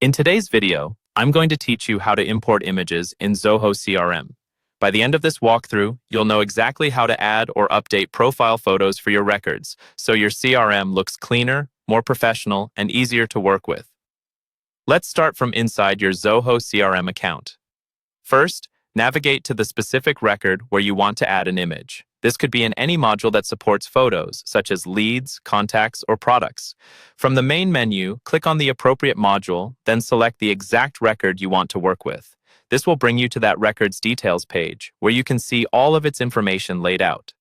In today's video, I'm going to teach you how to import images in Zoho CRM. By the end of this walkthrough, you'll know exactly how to add or update profile photos for your records, so your CRM looks cleaner, more professional, and easier to work with. Let's start from inside your Zoho CRM account. First, navigate to the specific record where you want to add an image. This could be in any module that supports photos, such as leads, contacts, or products. From the main menu, click on the appropriate module, then select the exact record you want to work with. This will bring you to that record's details page, where you can see all of its information laid out.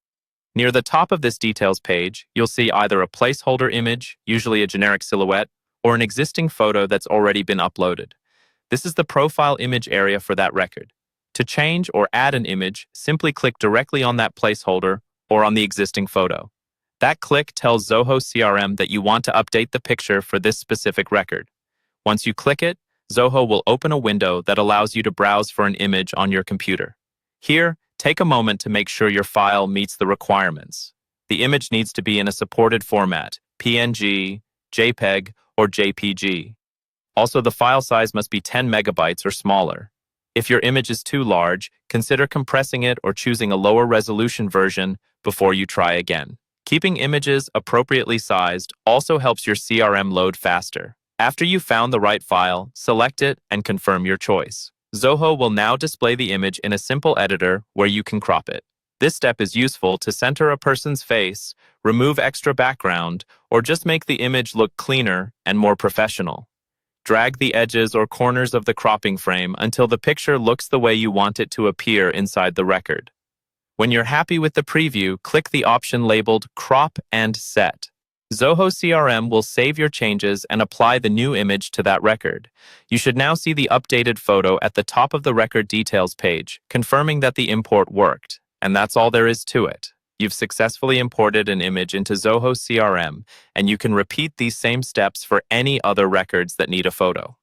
Near the top of this details page, you'll see either a placeholder image, usually a generic silhouette, or an existing photo that's already been uploaded. This is the profile image area for that record. To change or add an image, simply click directly on that placeholder or on the existing photo. That click tells Zoho CRM that you want to update the picture for this specific record. Once you click it, Zoho will open a window that allows you to browse for an image on your computer. Here, take a moment to make sure your file meets the requirements. The image needs to be in a supported format, PNG, JPEG, or JPG. Also, the file size must be 10 megabytes or smaller. If your image is too large, consider compressing it or choosing a lower resolution version before you try again. Keeping images appropriately sized also helps your CRM load faster. After you've found the right file, select it and confirm your choice. Zoho will now display the image in a simple editor where you can crop it. This step is useful to center a person's face, remove extra background, or just make the image look cleaner and more professional. Drag the edges or corners of the cropping frame until the picture looks the way you want it to appear inside the record. When you're happy with the preview, click the option labeled Crop and Set. Zoho CRM will save your changes and apply the new image to that record. You should now see the updated photo at the top of the record details page, confirming that the import worked. And that's all there is to it. You've successfully imported an image into Zoho CRM, and you can repeat these same steps for any other records that need a photo.